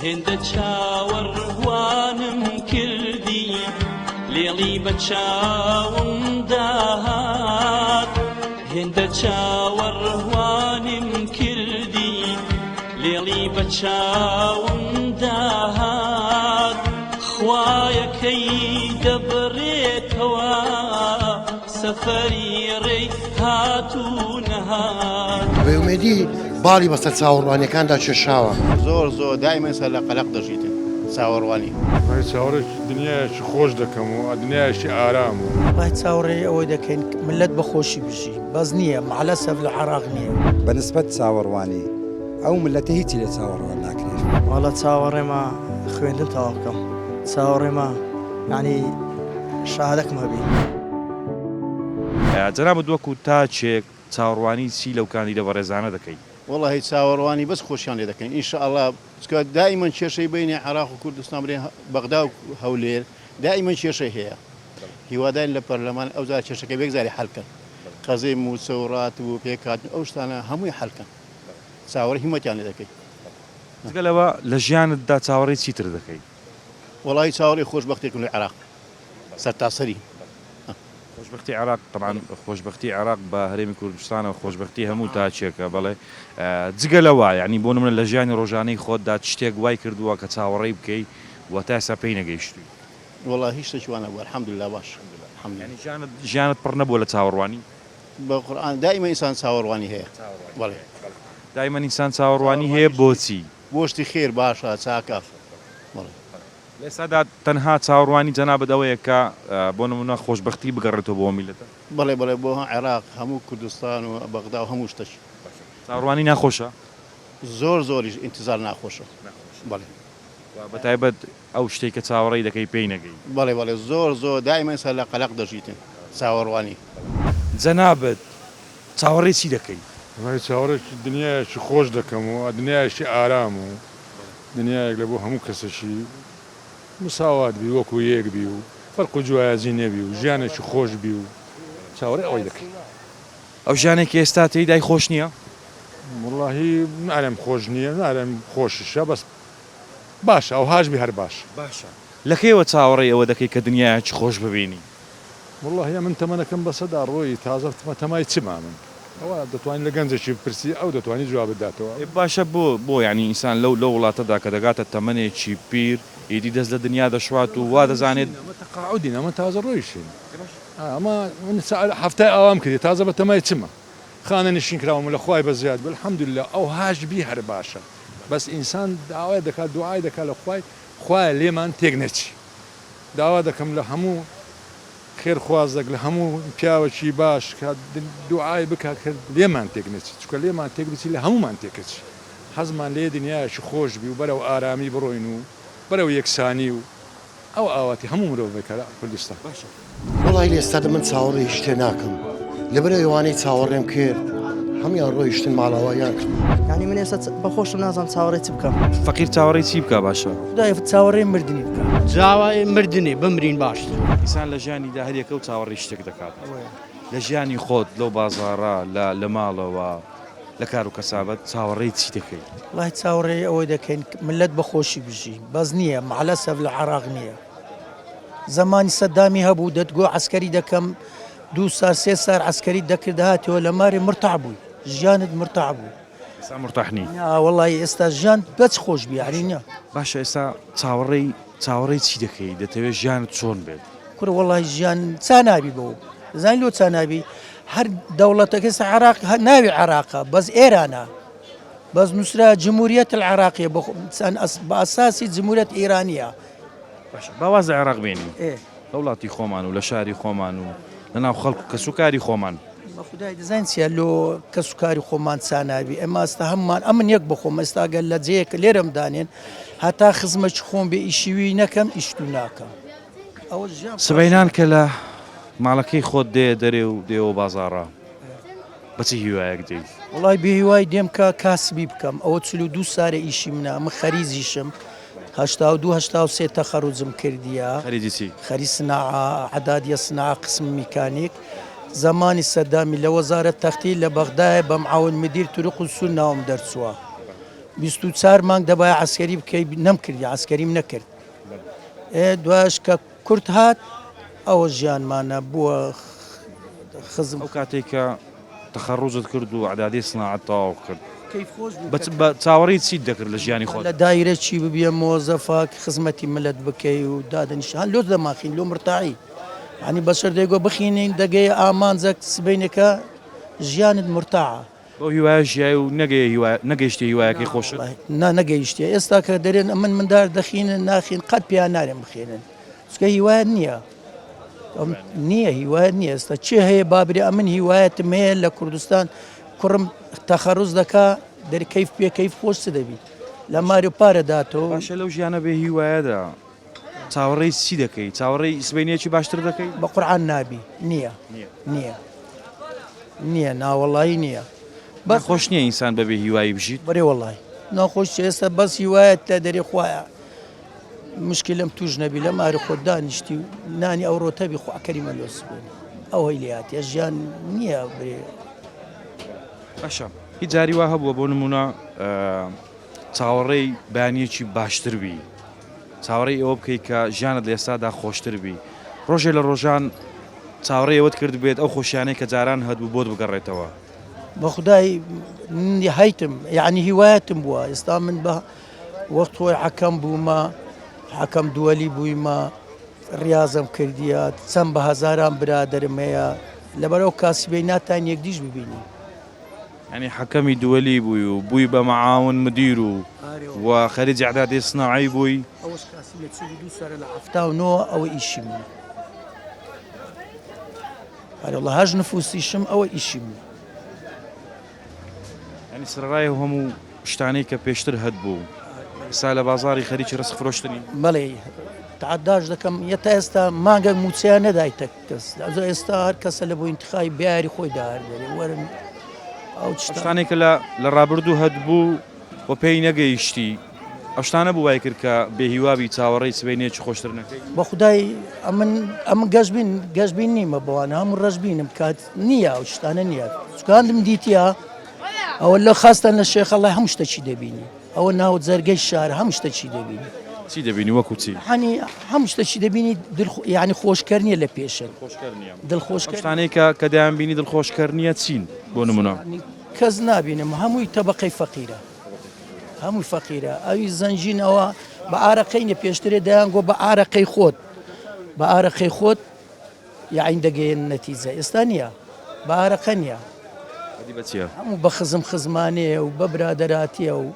هێندە چاوەڕوانم کردی لێڵی بە چاوم داهات هێندە چاوەڕوانم کردی لێڵی بە چاوم داهات خوایەکەی دەبڕێتەوە سەفەری ڕێی هاتوو نەهات بەومێدی باڵی بەسەر چاوەڕوانیەکاندا کێشاوە زۆر دایمەن سەر لە قەلەق دەژیتن چاوەڕوانی چاوەڕێک دنیایەکی خۆش دەکەم و دنیایشی ئارام و وای چاوەڕێ ئەوەی دەکەین ملت بەخۆشی بژی بەس نییە مەعلەسەف لە عێراق نییە بەنسبەت چاوەڕوانی ئەو ملەتە هیچی لە چاوەڕوان ناکرێت وڵە چاوەڕێمە خوێندن تەواو بکەم چاوەڕێمە یعنی شاهدەکم هەبی جەنابەت وەکو تاچێک چاوەڕوانی چی لەو کاندیدە بەڕێزانە دەکەی؟ وەڵی چاوەڕوانی بەس خۆشیان لێ دەکەین ئینشاءڵڵا چکە دائیمەن کێشەی بینی عێراق و کوردستان بڵێ بەغدا و هەولێر دائیمەن کێشەی هەیە هیوادارین لە پەرلەمان ئەوزار کێشەکە بێگزاری حەلکەن قەزەی موسەوڕات و پێکاتن ئەو شتانە هەمووی حەلکەن چاوەڕێ هیمەتیان لێ دەکەی جگەلەوە لە ژیانتدا چاوەڕێی چیتر دەکەی؟ وەڵی چاوەڕێی خۆشبەختێکم لە عێراق سەرتاسەری خۆشببختی عراق طبعاان خۆشببختی عراق بە هەرێمی کوردستانە و خۆشببختی هەموو تاچێکە بەڵێ جگەلەوە ینی بۆ منە لە ژیانی ڕۆژانەی خۆتدا شتێک وای کردووە کە چاوەڕێی بکەی و تا ئێستا پێی نەگەیشتووی وەڵا هیچ شتێکوانە بوو الحەمدوللا باش ژیانت پڕ نەبووە لە چاوەڕوانی بە قورئان دائیمە ئینسان چاوەڕوانی هەیە بەڵێ دایمە ئینسان چاوەڕوانی هەیە بۆچی بۆشتی خێر باشە چاکە لێسادا تەنها چاوەڕوانی جەنابەت ئەوەیە کە بۆ نمونە خۆشببختی بگەڕێتەوە بۆ میلەتە بەڵێ بۆ عێراق هەموو کوردستان و بەغدا و هەموو شتەش چاوەڕوانی ناخۆشە زۆریش ئینتیزار ناخۆشە بەڵێ بەتایبەت ئەو شتێک کە چاوەڕێی دەکەی پێی نەگەی بەڵێ زۆر دائیمەن سەر لە قەلەق دەژیتن چاوەڕوانی جەنابەت چاوەڕێی چی دەکەی؟ چاوەڕێک دنیایەکی خۆش دەکەم و دنیایشی ئارام و دنیایەک لە بۆ هەموو کەسەشی مساوات بی وەکو یەک بی و فەرق و جوایازی نەبی و ژیانێکی خۆش بی و چاوەڕێ ئەوەی دەکەی ئەو ژیانێکی ئێستا تێیدای خۆش نییە؟ وڵڵاهی نارێم خۆش نییە نارێم خۆششە بەس باشە ئەو هاش بی هەر باشە لە کەیەوە چاوەڕێی ئەوە دەکەی کە دنیایکی خۆش ببینی؟ وڵڵاهی من تەمەنەکەم بەسەدا ڕۆی تازە تەمای چما من ئەوە دەتوانین لە گەنجێکی پرسی ئەو دەتوانانی جواب بداتەوە باشە بۆ ینی ئینسان لە وڵاتەدا کە دەگاتە تەمەنێکی پیر ئیدی دەست لە دنیا دەشوات و وا دەزانێت تەقاعودین ئەمە تازە ڕۆیشین ئەمە هەفتای ئاوام کردی تازە بە تەمای چمە خانە نشین کراوم لە خوای بە زیاد الحەمدوللا ئەو هاش بی هەر باشە بەس ئینسان داوای دەکات دوعای دەکات لە خوای لێمان تێک نەچی داوا دەکەم لە هەموو خێرخوازێک لە هەموو پیاوەکی باش کە دوعای بکات کرد لێمان تێک نەچی چکە لێمان تێک بچی لە هەمومان تێکەچی حەزمان لێ دنیایشی خۆش بی و بەرەو ئارامی بڕۆین و بەرەو یەکسانی و ئەو ئاواتی هەموو مرۆڤێکە لە کوردستان باشە وڵی لێستادا من چاوەڕێی شتێ ناکەم لەبەر ئەوانەی چاوەڕێم کرد هەمیان ڕۆیشتن ماڵاوایان کرد یعنی من ئێستا بەخۆشم نازانم چاوەڕێ چ بکەم فەقیر چاوەڕێی چی بکە باشە؟ خدای چاوەڕێ مردنی بکە جاوای مردنی بمرین باشتر ئینسان لە ژیانیدا هەریەکە و چاوەڕێی شتێک دەکات لە ژیانی خۆت لەو بازاڕە لە ماڵەوە لە کار و کەسابەت چاوەڕێی چی دەکەیت؟ وڵای چاوەڕێ ئەوەی دەکەین ملت بەخۆشی بژی بەس نییە مەعلەسەف لە عێراق نییە زمانی سەدامی هەبوو دەتگۆ عەسکەری دەکەم 2 سار 3 سار عەسکەری دەکرد هاتەوە لە مارێ مرتاح بووی ژیانت مرتاح بوو ئێستا مرتاحنی وڵی ئێستا ژیان بەچ خۆش بی یعنی نییە باشە ئێستا چاوەڕێی چی دەکەی دەتەوێت ژیانت چۆن بێت؟ کورە وڵی ژیان چانابی بەوە زانی لۆ چانابی هەر دەوڵەتەکە عێراق ناوی عێراقە بەس ئێرانە بەس نووسرا جمهوریەت العێراقیە بە ئەساسی جمهوریەت ئێرانیە باواز لە عێراق بێنی لە وڵاتی خۆمان و لە شاری خۆمان و لەناو خەڵک و کەسوکاری خۆمان بە خودای دەزانین چیە لۆ کەسوکاری خۆمان چانابی ئەمە ئەستا هەممان ئەمن یەک بخۆم ئێستاگەل لە جەیەکە لێرەم دانێن هەتا خزمەتی خۆم بێ ئیشیوی نەکەم ئیشتو ناکەم سبەینان کە لە ماڵەکەی خۆت دێ و دێەوە بازاڕە بەچی هیوایەک دێی؟ وڵای بێهیوای دێم کە کاسبی بکەم ئەوە 42 سارە ئیشی منە من خەریزیشم 82-83 تەخەڕوجم کردیە خەری سناعە عەدادیە سناعە قسم میکانیک زمانی سەدامی لە وەزارەت تەختی لە بەغدایە بە معاون مدیر طرق و سول ناوم دەرچووە 24 مانگ دەبایە عسکەری بکەی نەمکردی عسکەریم نەکرد دوایش کە کورت هات ئەوە ژیانمانە بووە خزم ئەو کاتێک کە تەخەڕوزت کرد و عەدادی سناعەت تەواو کرد کەیف خۆش بە چاوەڕێی چیت دەکرد لە ژیانی خۆت لە دایرەکی ببیە مۆزەفا خزمەتی ملت بکەی و دادەنیشان لۆ دەماخین لۆ مرتاعی ینی بەسەر دەیگۆ بخینین دەگەی ئامانجەک سبینەکە ژیانت مرتاعە بۆ هیوایە ژیای و نەگەیشتی هیوایەکەی خۆشت نەگەیشتێ ئێستا کە دەرێن ئەمن مندار دەخینن ناخین قەت پیان نارێن بخێنن چکە هیوایەت نییە نییە هیوایەت نییە ئێستا چێ هەیە بابرێ ئەمن هیوایەتم هەیە لە کوردستان کوڕم تەخەڕوز دەکا دەرکەیف پێکەیف خۆش چ دەبیت لە ماری و پارە داتەوە باشە لەو ژیانە بێ هیوایەدا چاوەڕێی چی دەکەی چاوەڕێی سبەینێکی باشتر دەکەی بە قورعان نابی نییە نییە ناوەڵایی نییە بەس خۆش نییە ئینسان بەبێ هیوایی بژیت بەرێ وەڵی ناخۆش ئێستا بەس هیوایەت لە دەرێ خوایە مشکلم توش نەبی لە ماری خۆ دانیشتی و نانی ئەو ڕۆتەبی خواکەریمە لۆ سبێن ئەو هەیلیاتە ژیان نییە برێ باشە هیچ جاری وا هەبووە بۆ نمونە چاوەڕێی بەیانیەکی باشتر بی چاوەڕێی ئەوە بکەیت کە ژیانت لە ئێستادا خۆشتر بی ڕۆژێ لە ڕۆژان چاوەڕێی ئەوەت کرد بێت ئەو خۆشیانەی کە جاران هەبوو بۆت بگەڕێتەوە بە خدای هەیتم یعنی هیوایەتم بووە ئێستا من بە وەخت خۆی حەکەم بوومە حەکەم دووەلی بوویمە ڕاضم کردیە چەند بە هەزاران برادرم هەیە لەبەرەوە کاسبەی ناتان یەکدیش ببینی ینی حەکەمی دووەلی بووی و بووی بە مەعاون مدیر و خەریجی عەدادی سناعی بووی ئەوەش کاسی لە 42 سەرە لە 79 ئەوە ئیشی من هەرڵە هەژ نفوسیشم ئەوە ئیشی من ینی سەرڕای هەموو شتانەی کە پێشتر هەت بوو ئێستا لە بازاری خەریکی ڕست فرۆشتنی بەڵێ تعداش دەکەم یە تا ئێستا مانگە موچیان نەدایتە کەس ئێستا هەر کەسە لە بۆ ئینتخابی بیاری خۆی داهردێ وەرن ئەو شتانێک کە لە ڕابردوو هەت بوو بۆ پێی نەگەیشتی ئەو شتانە بوو وای کرد کە بێهیوابی چاوەڕێی سبەینێکی خۆشتر نەکەی بە خودای ئەمن گەشتبین نیمە بەوانە هەموو ڕژبینم کات نییە ئەو شتانە نییە چکاندم دیتە ئەوە لە خاستان لە شێخەڵی هەموو شتەچی دەبینی ئەوە ناو جەرگەی شار هەموو شتەچی دەبینی چی دەبینی وەکو چی هەنی هەموو شتەچی دەبینی یعنی خۆشکەر نییە لە پێشن دڵخۆشکەر شتانەیە کە دەیان بینی دڵخۆشکەر نییە چین بۆ نمونە کەس نابینم هەمووی تەبەقەی فەقیرە هەمووی فەقیرە ئەوی زەنجینەوە بە ئارەقەینە پێشترێ دەیان گۆ بە ئارەقەی خۆت بە ئارەقەی خۆت یاعین دەگەێن نەتیجە ئێستا نییە بە ئارەقە نییە هەموو بە خزمانەیە و بە برادەراتیە و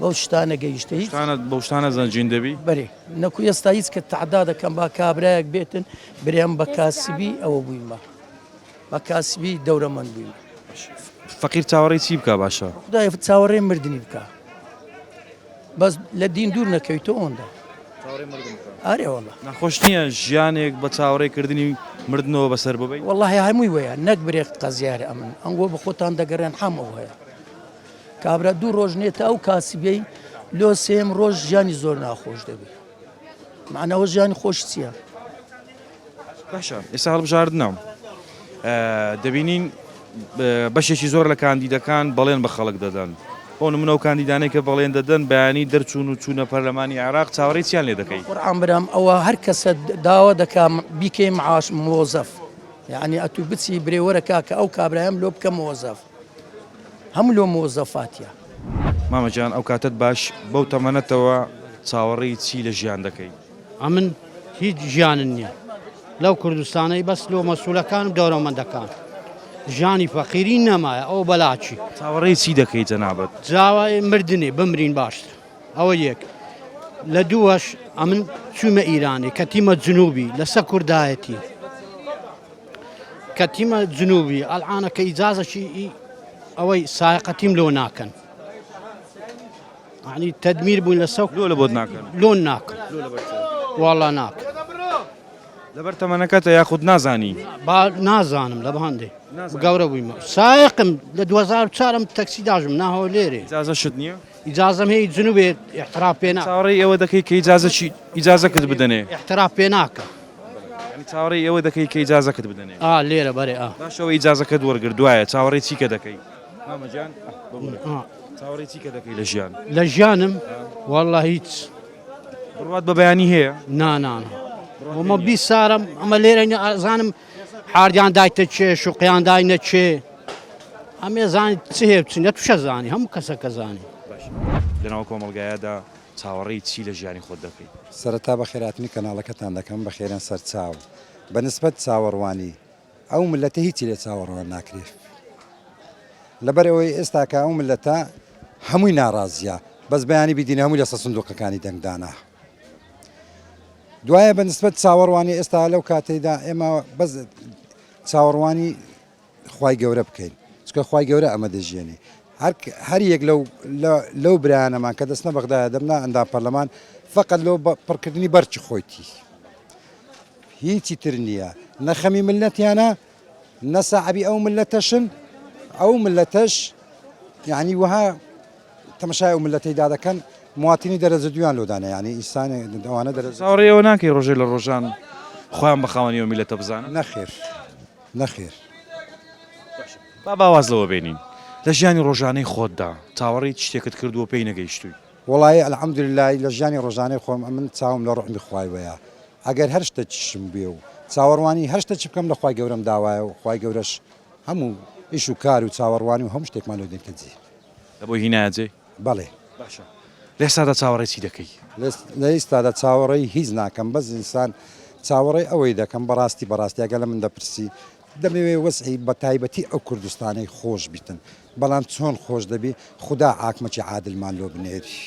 بەو شتانە گەیشتە هیچ بەو شتانە زەنجین دەبی بەرێ نەکو ئێستا هیچ کە تعدا دەکەم با کابرایەک بێتن برێم بە کاسبی ئەوە بوویمە بە کاسبی دەورەمەند بوویم فەقیر چاوەڕێی چی بکە باشە خدای چاوەڕێ مردنی بکە بەس لە دین دوور نەکەویتە ئەوەندا ئارێ وەڵا نەخۆش نییە ژیانێک بە چاوەڕێکردنی مردنەوە بەسەر ببەی وەڵڵاهی هەمووی وەیە نەک برێک قەزیارە ئەمن ئەنگۆ بە خۆتان دەگەڕێن هەموو هەیە کابرا دوو ڕۆژ نێتە ئەو کاسبەی لۆ سێم ڕۆژ ژیانی زۆر ناخۆش دەبێت معنەوە ژیانی خۆش چییە باشە ئێستا هەڵبژاردنەوە دەبینین بەشێکی زۆر لە کاندیدەکان بەڵێن بە خەڵک دەدەن بۆ نمونە و کاندیدانەی کە بەڵێن دەدەن بەیانی دەرچوون و چوونە پەرلەمانی عێراق چاوەڕێی چیان لێ دەکەی قورعان برام ئەوە هەر کەسە داوا دەکام بیکەی معاش مۆزەف یعنی ئەتوو بچی برێوەرە کاکە ئەو کابرایم لۆ بکە مۆزەف هەموو لۆ مۆزەفاتیە مامەجان ئەو کاتت باش بەو تەمەنەتەوە چاوەڕێی چی لە ژیان دەکەی ئەمن هیچ ژیانن نییە لەو کوردستانەی بەس لۆ مەسوولەکان و دەوڵەمەندەکان ژیانی فەقیری نەمایە ئەو بەلاچی چاوەڕێی چی دەکەی جەنابەت جاوای مردنێ بمرین باشتر ئەوە یەک لە دووەش ئەمن چوومە ئیرانی کەتیمە جنوبی لەسەر کوردایەتی کەتیمە جنوبی ئەلعانە کە ئیجازەشی ئەوەی سایقەتیم لۆ ناکەن عنی تەدمیر بووین لەسەر لۆ لە بۆت ناکەن لۆن ناکەن وەڵڵا ناکەن لەبەر تەمەنەکەتە یاخود نازانی با نازانم لە بەهەندێ گەورە بوویمە سایقم لە 2004 تەکسی داژم ناهۆ لێرێ ئیجازە شت نییە ئیجازەم هەیە جنوبێ احتراف پێ ناکە چاوەڕێی ئەوە دەکەی کە ئیجازەکەت بدەنێ احتراف پێ ناکە چاوەڕێی ئەوە دەکەی کە ئیجازەکەت بدەنێ لێرە بەرێ باشەوە ئیجازەکەت وەرگرت دوایە چاوەڕێی چیکە دەکەی مامەجان چاوەڕێی چی کە دەکەی لە ژیان لە ژیانم والله هیچ بڕوات بە بەیانی هەیە نانان ومە 20 سارم ئەمە لێرە ئازانم حاردیان دایتە چێ شوقیان داینە چێ ئەمێ زانی چ هەیە بچینە توشە زانی هەموو کەسەکە زانی لەناو کۆمەڵگایەدا چاوەڕێی چی لە ژیانی خۆت دەکەیت سەرەتا بە خێراتنی کەناڵەکەتان دەکەم بە خێران سەرچاو بەنسبەت چاوەڕوانی ئەو ملەتە هیچی لێ چاوەڕوان ناکرێت لەبەرەوەی ئێستا کە ئەو ملەتە هەمووی ناڕازیە بەس بەیانی بیدینە هەمووی لەسەر سندوقەکانی دەنگدانا دوایە بەنسبەت چاوەڕوانی ئێستا لەو کاتەیدا ئێمە بەس چاوەڕوانی خوای گەورە بکەین چکە خوای گەورە ئەمە دەژێنێ هەر یەک لەو برایانەمان کە دەستنە بەغدایە دەمنا ئەندا پەرلەمان فقط لەو پڕکردنی بەرچی خۆیتی هیچی تر نییە نەخەمی ملەتیانە نەسەعەبی ئەو ملەتەشن ئەو ملەتەش یعنی وها تەمەشای ئەو ملەتەیدا دەکەن مواتینی دەرەجە دویان لۆدانە یعنی ئینسانی ئەوانە دەرەجە چاوەڕێەوە ناکەی ڕۆژێ لە ڕۆژان خۆیان بە خاوەنی ئەو میلەتە بزانن نەخێر با باواز لەوە بینین لە ژیانی ڕۆژانەی خۆتدا چاوەڕێی شتێکت کردووە پێی نەگەیشتووی وڵی ئەلحەمدوللای لە ژیانی ڕۆژانەی خۆم من چاوم لە ڕحمی خوای وەیە ئەگەر هەر شتە چشم بێ و چاوەڕوانی هەر شتە چ بکەم لە خوای گەورەم داوایە و خوای گەورەش هەموو ئیش و کار و چاوەڕوانی و هەموو شتێکمان لۆ دێنکە جێ لە بۆی هینایەجێ بەڵێ باشە لە ئێستادا چاوەڕێی چی دەکەی لە ئێستادا چاوەڕێی هیچ ناکەم بەس ئینسان چاوەڕێی ئەوەی دەکەم بەڕاستی ئەگە لە من دەپرسی دەمەوێ وەسعی بە تایبەتی ئەو کوردستانەی خۆش بیتن بەڵام چۆن خۆش دەبی خوددا عاکمەکی عادلمان لۆ بنێری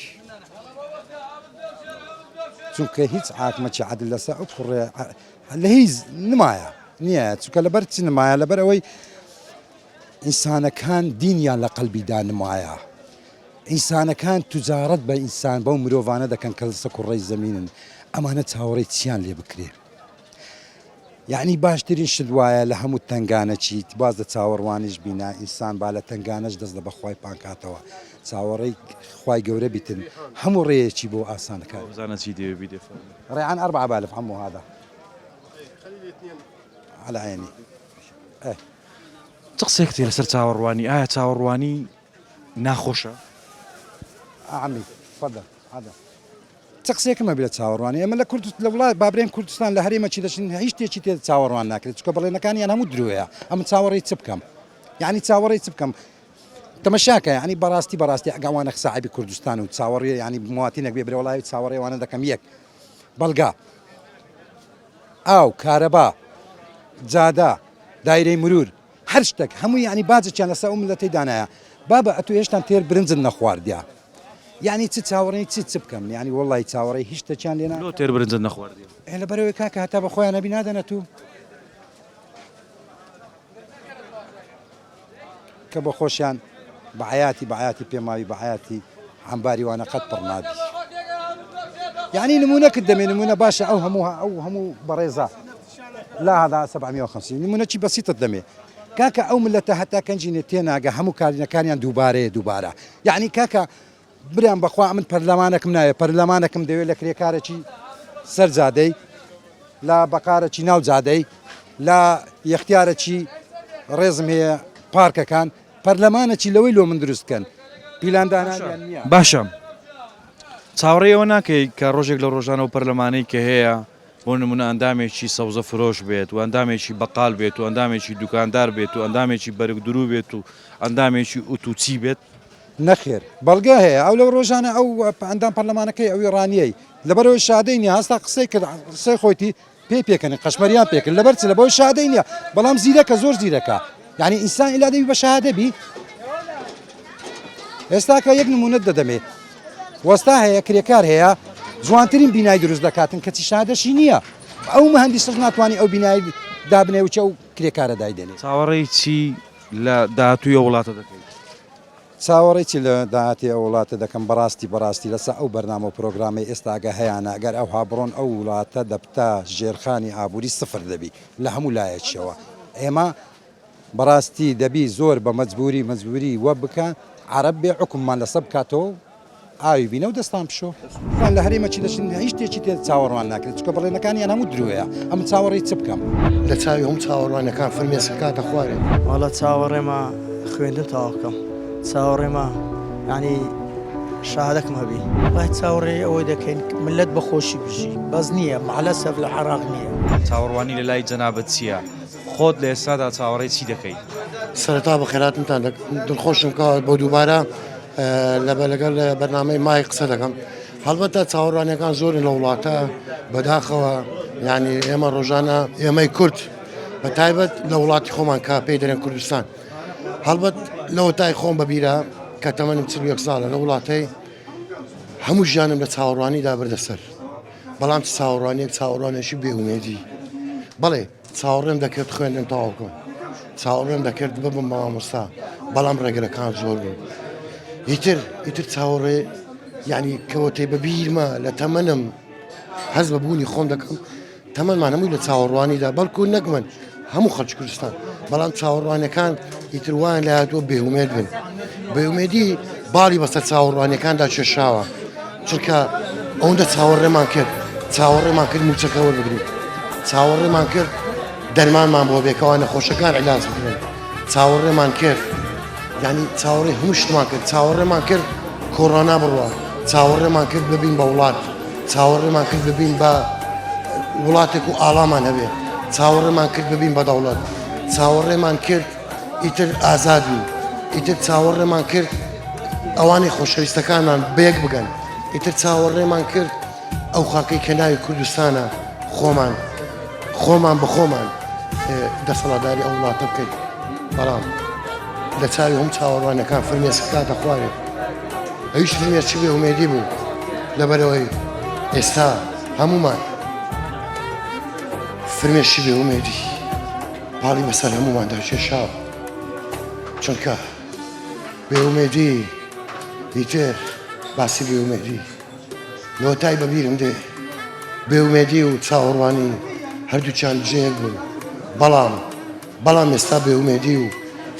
چونکە هیچ عاکمەکی عادل لەسەر ئەو کوڕێ لە هیچ نمایە نییە چونکە لەبەر چ نمایە لەبەر ئەوەی ئینسانەکان دینیان لە قەلبیدا نمایە ئینسانەکان توجارەت بە ئینسان بەو مرۆڤانە دەکەن کە لەسەر کوڕەی زەمینن ئەمانە چاوەڕێی چیان لێ بکرێ یعنی باشترین شت وایە لە هەموو تنگانە چیت باز لە چاوەڕوانیش بینا ئینسان با لە تنگانەش دەست لە بەخوای پانکاتەوە چاوەڕێی خوای گەورە بیتن هەموو ڕێیەکی بۆ ئاسانەکە بزانە چی دێوێ دێ ڕێعان 4 بالف عمو هذا على عيني چ قسێکتی لەسەر چاوەڕوانی ئایا چاوەڕوانی ناخۆشە عمي تفضل هذا چ قسێکمە بێت چاوەڕوانی ئەمە لە لە وڵات بابرێن کوردستان لە هەرێمە چی دەچین هیچ شتێکی تێ چاوەڕوان ناکرێت چکە بەڵێنەکانیان هەموو درۆیە ئەمە چاوەڕێی چ بکەم یعنی چاوەڕێی چ بکەم تەمەشاکە یعنی بەڕاستی ئەگەوانە ساحیبی کوردستان و چاوەڕێ ینی مواتینێک بێ برێوەڵاوی چاوەڕێوانە دەکەم یەک بەڵگا ئاو کارەبا جادا دایرەی مرور هەر شتێک هەموو ینی باجێکیان لەسەر ئەو ملەتەی دانایە بابە ئەتو هێشتان تێر برنجت نەخواردیا یعنی چ چاوەڕێی چ بکەم ینی وڵی چاوەڕێی هیچ شتێکیان لێنا لۆ تێر برنجت نەخواردی لە بەرەوەی کاکە هەتا بە خۆیان نەبی نادەنە تو کە بە خۆشیان بەعەتی پێماوی بەعەتی هەمباری وانە قەت پڕ نابی یعنی نمونەکت دەمێ نمونە باشە ئەو هەموو بەڕێزە لا هذا 750 نمونەکی بەسیتت دەمێ کاکە ئەو ملەتە هەتا کەنجینێ تێناگە هەموو کارینەکانیان دووبارە یعنی کاکە بریان بەخوا من پەرلەمانێکم نایە پەرلەمانێکم دەوێت لە کرێکارێکی سەرجادەی لە بەقارێکی ناو جادەی لە یەختیارێکی ڕێزم هەیە پارکەکان پەرلەمانێکی لەوەی لۆ من دروستکەن پیلاندانیان نییە باشە چاوەڕێەوە ناکەی کە ڕۆژێک لە ڕۆژانە و پەرلەمانەی کە هەیە بۆ نمونە ئەندامێکی سەوزە فرۆش بێت و ئەندامێکی بەقال بێت و ئەندامێکی دوکاندار بێت و ئەندامێکی بەرگ درو بێت و ئەندامێکی ئوتوچی بێت نەخێر بەڵگە هەیە ئەو لەو ڕۆژانە ئەو ئەندام پەرلەمانەکەی ئەوی ڕانیەی لەبەرەوەی شادەی نیە هەستا قسەی کرد قسەی خۆیتی پێکەن قەشمەریان پێکرد لەبەر چ لەبەوەی شادەی نییە بەڵام زیرەکە زۆر زیرەکە یعنی ئینسان ئیلا دەبی بە شادە بی ئێستا کە یەک نمونەت دەدەمێ وەستا هەیە کرێکار هەیە جوانترین بینای دروست دەکاتن کەچی شادەشی نییە ئەو مەهەندیسەش ناتوانانی ئەو بینایی دابنێ وچە و کرێکارە دایدێنێت چاوەڕێی چی لە داهاتووی وڵاتە دەکەیت چاوەڕێکی لە داهاتی ئەو وڵاتە دەکەم بەڕاستی لەسەر ئەو بەرنامە و پرۆگرامی ئێستاگە هەیەە ئەگەر ئەو هابڕۆن ئەو وڵاتە دەبتا ژێرخانی ئابووری سفر دەبی لە هەموو لایەکیەوە ئێمە بەڕاستی دەبی زۆر بە مەجبوری وە بکە عەرەب بێ حکوممان لەسەر بکاتەوە ئاوی بینە و دەستان پشۆ لە هەرێمەکی دەچین هیچ شتێکی تێ چاوەڕوان ناکرێت چکە بەڵێنەکانیان هەموو درۆیە ئەم چاوەڕێی چ بکەم لە چاوی هەموو چاوەڕوانەکان فەرمێسکاتە خوارێ وڵا چاوەڕێمە خوێندن تاواکەم چاوەڕێمە ینی شادەکم هەبی وای چاوەڕێ ئەوەی دەکەین ملت بەخۆشی بژی بەس نییە مەعلەسەف لە عێراق نییە چاوەڕوانی لە لای جەنابەت چییە؟ خۆت لە ئێستادا چاوەڕێی چی دەکەیت؟ سەرەتا بە خێراتتان دڵخۆشم کە بۆ دووبارە لەگەڵ بەرنامەی مای قسە دەکەم هەڵبەتە چاوەڕوانیەکان زۆرن لە وڵاتە بەداخەوە ینی ئێمە ڕۆژانە ئێمەی کورد بە تایبەت لە وڵاتی خۆمان کا پێی دەرێن کوردستان هەڵبەت لەوە تای خۆم بەبیرە کە تەمەنم 41 ساڵە لە وڵاتەی هەموو ژیانم لە چاوەڕوانیدا بردەسەر بەڵام چاوەڕوانیەک چاوەڕوانێکی بێئومێدی بەڵێ چاوەڕێم دەکرد خوێندن تەواو بکەم چاوەڕێم دەکرد ببم مامۆستا بەڵام ڕێگرەکان زۆر بوون ئیتر چاوەڕێ یعنی کەوتەی بەبیرمە لە تەمەنم هەز بەبوونی خۆم دەکەم تەمەمان هەمووی لە چاوەڕوانیدا بەڵکو نەکمن هەموو خەڵکی کوردستان بەڵام چاوەڕوانەکان ئیتر وایان لە هاتووە بێئومێد بن بێئومێدی باڵی بەسەر چاوەڕوانیەکاندا کێشاوە چونکە ئەوەندە چاوەڕێمان کرد چاوەڕێمان کرد موچەکە وەربگرین چاوەڕێمان کرد دەرمانمان بۆ بێکەوە نەخۆشەکان عیلاج بکرێن چاوەڕێمان کرد ینی چاوەڕێ هەموو شتمان کرد چاوەڕێمان کرد کۆڕۆنا بڕوە چاوەڕێمان کرد ببین بە وڵات چاوەڕێمان کرد ببین بە وڵاتێک و ئاڵامان هەبێ چاوەڕێمان کرد ببین بە دەوڵەت چاوەڕێمان کرد ئیتر ئازاد بوو ئیتر چاوەڕێمان کرد ئەوانەی خۆشەویستەکانمان بێک بگەن ئیتر چاوەڕێمان کرد ئەو خاکەی کە ناوی کوردستانە خۆمان بە خۆمان دەسەڵاتداری ئەو وڵاتە بکەیت بەڵام لە چاوی هەم چاوەڕوانەکان فرمێسکاتە خوارێ ئەویش فرمێسکی بێئومێدی بوو لەبەرەوەی ئێستا هەمومان فرمێشی بێئومێدی پاڵی بەسەر هەموماندا کێشاوە چونکە بێئومێدی ئیتر باسی بێئومێدی لۆتای بەبیرم دێ بێئومێدی و چاوەڕوانی هەردووچیان جێک بوون بەڵام ئێستا بێئومێدی و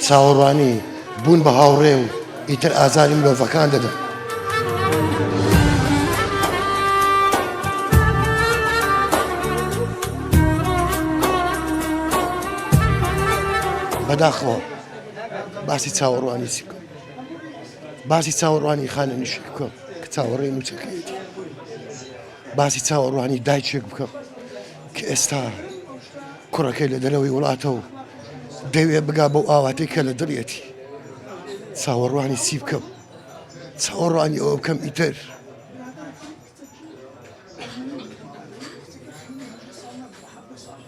چاوەڕوانی بوون بە هاوڕێ و ئیتر ئازاری مرۆڤەکان دەدەن بەداخەوە باسی چاوەڕوانی چی بکەم باسی چاوەڕوانی خانە نیشت بکەم کە چاوەڕێی موچەکەیەتی باسی چاوەڕوانی دایکێک بکەم کە ئێستا کوڕەکەی لە دەرەوەی وڵاتە و دەوێ بگا بەو ئاواتەی کە لە دڵیەتی چاوەڕوانی چی بکەم چاوەڕوانی ئەوە بکەم ئیتر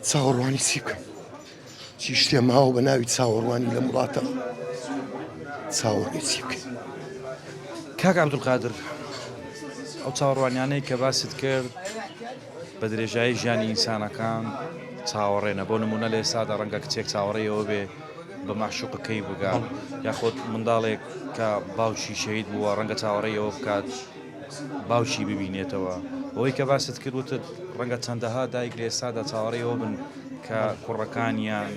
چاوەڕوانی چی بکەم چی شتێ ماوە بە ناوی چاوەڕوانی لە وڵاتە چاوەڕێی چی بکەم کاک عەبدولقادر ئەو چاوەڕوانیانەی کە باست کرد بە درێژایی ژیانی ئینسانەکان چاوەڕێنە بۆ نمونە لە ئێستادا ڕەنگە کچێک چاوەڕێیەوە بێ بە مەعشوقەکەی بگات یاخۆت منداڵێک کە باوکی شەهید بووە ڕەنگە چاوەڕێیەوە بکات باوکی ببینێتەوە ئەوەی کە باست کرد وتت ڕەنگە چەندەها دایک لە ئێستادا چاوەڕێیەوە بن کە کوڕەکانیان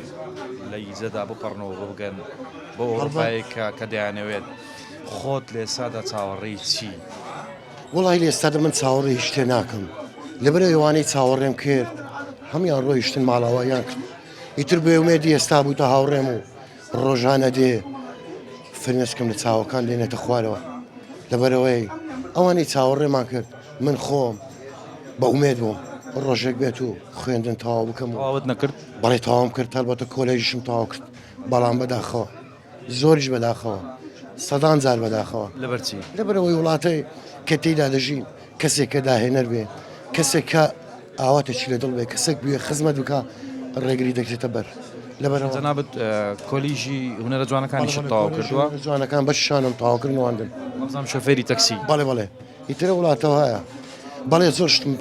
لە یزەدا بپەڕنەوە ببگەن بۆ ئەوروپایەک کە دەیانەوێت خۆت لە ئێستادا چاوەڕێی چی؟ وڵی لە ئێستادا من چاوەڕێی شتێ ناکەم لەبەر ئەوانەی چاوەڕێم کرد هەمیان ڕۆیشتن ماڵاواییان کرد ئیتر بێئومێدی ئێستا بووتە هاوڕێم و ڕۆژانە دێ فرمێسکم لە چاوەکان لێنێتە خوارەوە لەبەرەوەی ئەوانەی چاوەڕێمان کرد من خۆم بە ئومێد بووم ڕۆژێک بێت و خوێندن تەواو بکەم تەواوت نەکرد بەڵێ تەواوم کرد هەڵبەتە کۆلێژیشم تەواو کرد بەڵام بەداخەوە زۆریش بەداخەوە سەدان جار بەداخەوە لەبەرچی لەبەرەوەی وڵاتەی کە تێیدا دەژین کەسێک کە داهێنەر بێ کەسێک کە ئاواتێکی لە دڵ بێ کەسێک بوێ خزمەت بکە ڕێگری دەکرێتە بەر لەبەرەوە جەنابەت کۆلیژی هونەرە جوانەکانیشت تەواو کردووە جوانەکان بەششانم تەواوکردنەوەندن مەبزانم شۆفێری تەکسی بەڵێ ئیترە وڵاتەوە هەیە بەڵێ زۆر شتم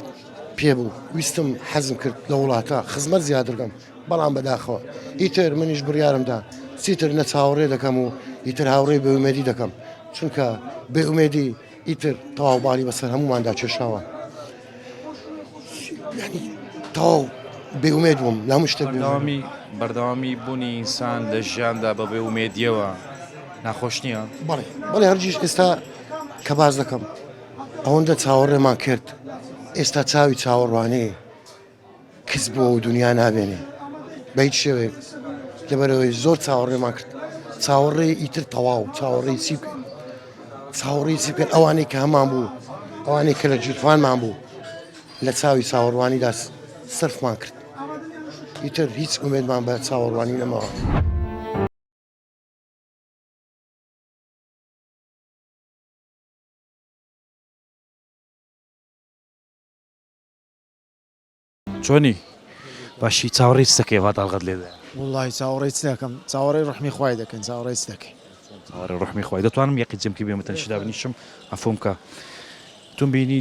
پێ بوو ویستم حەزم کرد لە وڵاتە خزمەت زیادرگەم بەڵام بەداخەوە ئیتر منیش بڕیارمدا چیتر نە چاوەڕێ دەکەم و ئیتر هاوڕێی بێئومێدی دەکەم چونکە بێئومێدی ئیتر تەواو باڵی بەسەر هەموماندا کێشاوە تەواو بێئومێد بووم لە هەموو شتێک بەردەوامی بوونی ئینسان لە ژیاندا بە بێئومێدیەوە ناخۆش نییە بەڵێ هەرگیز ئێستا کە باز دەکەم ئەوەندە چاوەڕێمان کرد ئێستا چاوی چاوەڕوانەیە کەس بۆ و دنیا نابێنێ بە هیچ شێوەیە لەبەرەوەی زۆر چاوەڕێمان کرد چاوەڕێی ئیتر تەواو چاوەڕێی چی بکەین چاوەڕێی چی بکەن ئەوانەی کە هەمان بوو ئەوانەی کە لە جووتوانمان بوو لە چاوی چاوەڕوانیدا سرفمان کرد ئیتر هیچ ئومێدمان بە چاوەڕوانی نەماوە. چۆنی باشی چاوەڕێی چ دەکەی ڤاتاڵغەت لێدا وڵی چاوەڕێی چ دەکەم چاوەڕێی ڕحمی خوای دەکەن چاوەڕێی چ دەکەی چاوەڕێی ڕحمی خوای دەتوانم یەقی جەمکی بێمەتەن شدا بنیشم ئەفۆم کە تۆم بینی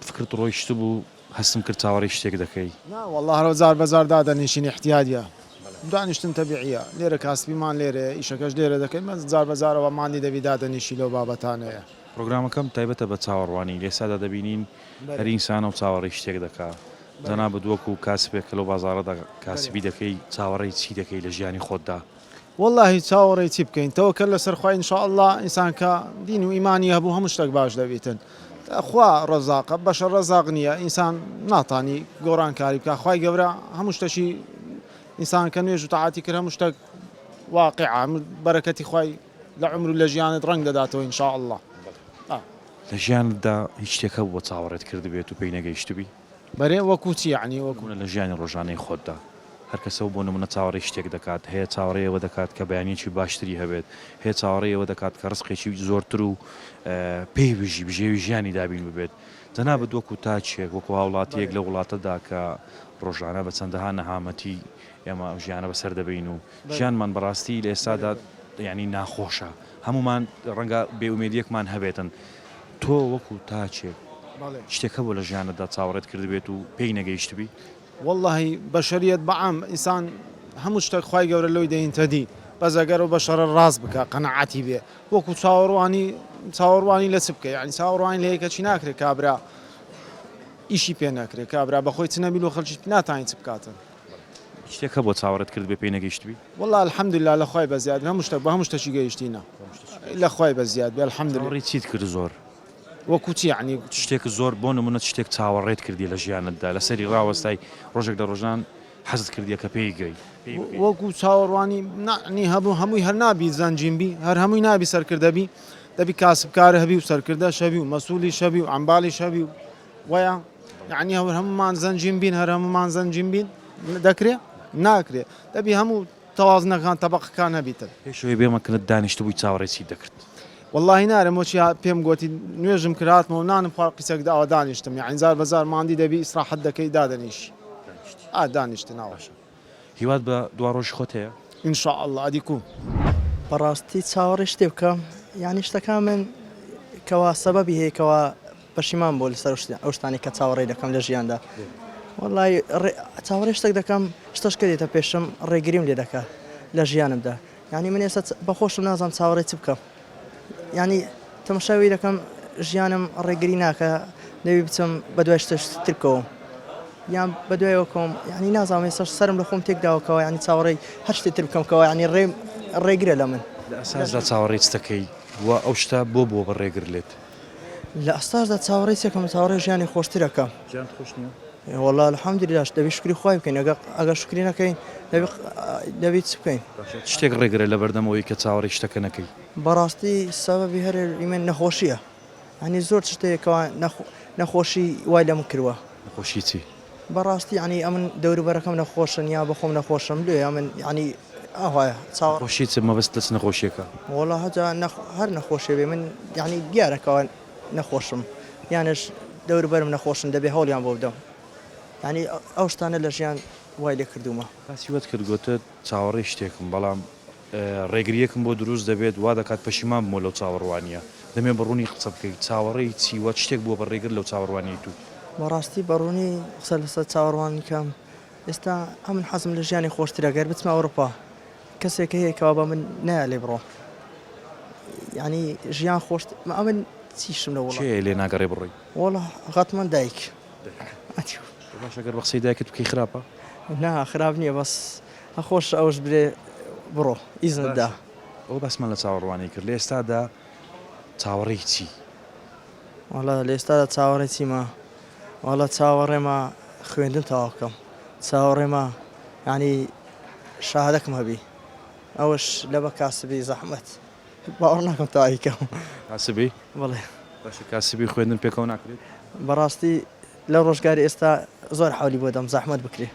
فکرت ڕۆیشت بوو هەستم کرد چاوەڕێی شتێک دەکەی والله هەرە جار بەزار دادەنیشین احتیاجە دانیشتن تەبیعیە لێرە کاسبیمان لێرە ئیشەکەش لێرە دەکەین من جار بەزارەوە ماندی دەبی دادەنیشی لەو بابەتانەیە پرۆگرامەکەم تایبەتە بە چاوەڕوانی لێسادا دەبینین هەر ئینسانە و چاوەڕێی شتێک دەکات جەنا بەدووەکو کاسبێک کە لەو بازارەدا کاسبی دەکەی چاوەڕێی چی دەکەی لە ژیانی خۆتدا والله چاوەڕێی چی بکەین تەوەکەل لەسەر خوای ئینشاءالله ئینسان کە دین و ئیمانی هەبوو هەموو شتێک باش دەبێتن خوا ڕەزاقە بەشە ڕەزاق نییە ئینسان ناتانی گۆڕانکاری بکە خوای گەورە هەموو شتەشی ئینسان کە نوێژ و تەعاتی کرد هەموو شتێک واقعە بەرەکەتی خوای لە عمر و لە ژیانت ڕەنگ دەداتەوە ئینشاءالله لە ژیانتدا هیچ شتێکە بۆ چاوەڕێت کرد بێت و پێی نەگەیشتبی بەرێ وەکو چی یعنی وەکو لە ژیانی ڕۆژانەی خۆتدا هەر کەسەوە بۆ نمونە چاوەڕێی شتێک دەکات هەیە چاوەڕێەوە دەکات کە بەیانێکی باشتری هەبێت هەیە چاوەڕێەوە دەکات کە ڕزقێکی زۆرتر و پێی بژی بژێوی ژیانی دابین ببێت جەنابەت وەکو تاچێک وەکو هاوڵاتیەک لە وڵاتەدا کە ڕۆژانە بە چەندەها نەهامەتی ئێمە ژیانە بەسەر دەبین و ژیانمان بەڕاستی لە ئێستادا ینی ناخۆشە هەمومان ڕەنگە بێئومێدیەکمان هەبێتن تۆ وەکو تاچێک شتێکە بۆ لە ژیانەدا چاوەڕێت کرد بێت و پێی نەگەیشتبی والله بەشەریەت بەعام ئینسان هەموو شتێک خوای گەورە لۆی دەینتە دی بەس ئەگەر و بەشەرە ڕاست بکە قەنەعەتی بێ وەکو چاوەڕوانی لە چ بکە یعنی چاوەڕوانی لە یەکەچی ناکرێت کابرا ئیشی پێ ناکرێت کابرا بەخۆی چ نەبیل و خەڵکی ناتوانین چ بکاتن شتێکە بۆ چاوەڕێت کرد بێ پێی نەگەیشتبی والله الحەمدلله لە خوای بەزیاد هەموو شتێک بە هەموو شتێکی گەیشتینە لە خوای بەزیاد بێ الحەمدلله ڕێی چیت کرد زۆر وەکو چی یعنی شتێک زۆر بۆ نمونە شتێک چاوەڕێت کردی لە ژیانتدا لەسەری ڕاوەستای ڕۆژێک لە ڕۆژان حەزت کردیە کە پێی گەی وەکو چاوەڕوانی نانی هەبوو هەمووی هەر نابی زەنجیمبی هەر هەمووی نابی سەرکردەبی دەبی کاسبکار هەبی و سەرکردە شەبی و مەسوولی شەبی و ئەمباڵی شەبی و وایە یعنی هەور هەمومان زەنجیم بین هەر هەمومان زەنجیم بین دەکرێت ناکرێت دەبی هەموو تەوازنەکان تەبەقەکان هەبیتن پێشەوەی بێمەکردت دانیشت بووی چاوەڕێی دەکرد والله نارم وەچی پێم گوتی نوێژم کرداتمە و نانم خوار قیسێک داوە دانیشتم یعنی زار بەزار ماندی دەبی ئیسراحەت دەکەی دادەنیشی دانیشت ناوەشە هیواد بە دوا ڕۆژ خۆت هەیە ئینشاءالله ئەدیکو بەڕاستی چاوەڕێ شتێ بکەم یعنی شتەکان من کەوا سەبەبی هەیەکەوە پەشیمان بۆ لەسەر ئەو شتانی کە چاوەڕێ دەکەم لە ژیاندا وڵی چاوەڕێ شتێک دەکەم شتەش کردێتە پێشم ڕێگریم لێ دەکات لە ژیانمدا یعنی من ئێستا بەخۆشم نازانم چاوەڕێ چ بکەم ینی تەماشاوی دەکەم ژیانم ڕێگری ناکە دەوی بچم بە دوای شتر بکەوم یان بە دوایەوە کۆم ینی نازانم ێستاش سرم لە خۆم تێکداوەکەوە ینی چاوەڕێی هەر شتێتر بکەمکەوە ینی ڕێگرە لە من لە ئەساسدا چاوەڕێی چ دەکەی و ئەو شتا بۆ بە ڕێگر لێت لە ئەستاشدا چاوەڕێی چێکم چاوەڕێ ژیانی خۆشترەکەم والله الحەمدولیلاش دەبی شکری خوای بکەین ئەگەر شکری نەکەین دەبی چ بکەین شتێک ڕێگرە لە بەردەمەوەی کە چاوەڕێی شتەکە نەکەی بەڕاستی سەبەبی هەر ئیمێن نەخۆشیە ینی زۆر شتێکەوە نەخۆشی وای لەم کردووە نەخۆشی چی بەڕاستی ینی ئەمن دەوروبەرەکەم نەخۆشن یا بەخۆم نەخۆشم لێ ئەمن ینی ئاوایە خۆشی چ مەبەست دەست نەخۆشیەکە وڵا هەجا هەر نەخۆشیێ بێ من ینی دیارەکەوە نەخۆشم یانش دەوروبەرم نەخۆشن دەبێ هەوڵیان بۆ بدەم ینی ئەو شتانە لە ژیان وای لێ کردومە کاسیوەت کردگۆتە چاوەڕێی شتێکم بەڵام ڕێگریەکم بۆ دروست دەبێت وا دەکات پەشیمان بمۆ لەو چاوەڕوانیە دەمێ بەڕوونی قسە بکەیت چاوەڕێی چیوە شتێک بۆ بەڕێگر لەو چاوەڕوانی تو بەڕاستی بەڕوونی قسە لەسەر چاوەڕوانی کەم ئێستا ئەمن حەزم لە ژیانی خۆشترە گەر بچمە ئەوروپا کەسێک هەیەکەوە بە من نایە لێ بڕۆ ینی ژیان خۆشت ئەمن چیشم لە وڵات لێ ناگەڕێ بڕۆی وڵا غەتمە دایک باشەگەر بە قسەی دایکت بکەی خراپە نا خراپ نییە بەس خۆش ئەوش برێ بڕۆ ئیزندا ئەو بەسمان لە چاوەڕوانی کرد لە ئێستادا چاوەڕێی چی وڵا لە ئێستادا چاوەڕێ چیمە وڵا چاوەڕێمە خوێندن تاواکەم چاوەڕێمە ینی شاهدەکم هەبی ئەوش لە بە کاسبی زەحمەت باوەڕ ناکەم تاوایکەم کاسبی بڵێ باشە کاسبی خوێندن پێکەوە ناکرێت بەڕاستی لەو ڕۆژگاری ئێستا زۆر حاولی بۆ دەم زەحمەت بکرێ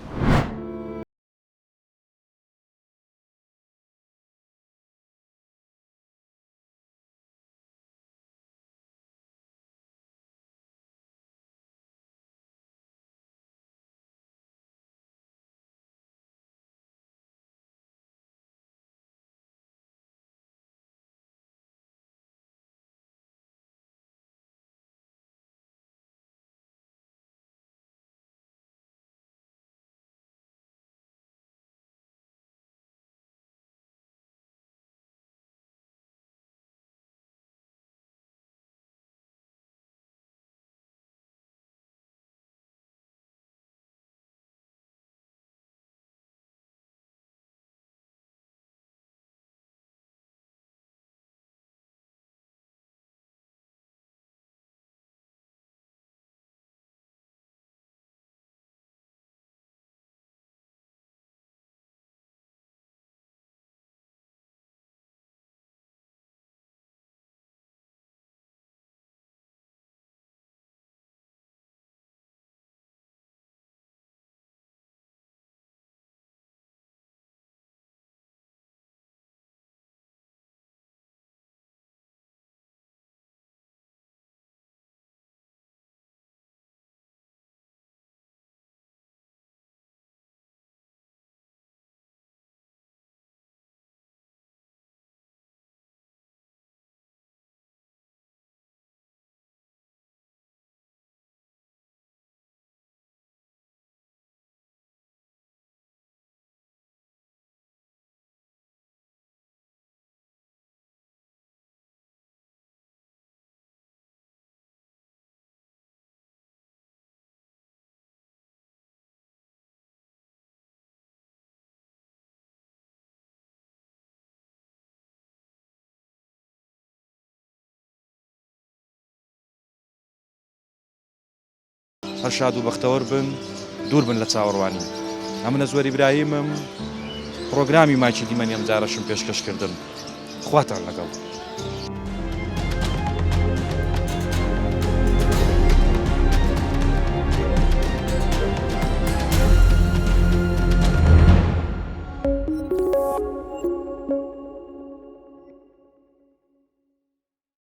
هەر شاد و بەختەوەر بن دوور بن لە چاوەڕوانی ئەم منە زۆر ئیبراهیمم پرۆگرامی مایکی دیمەنی ئەم جارەشم پێشکەشکردن خواتان لەگەڵ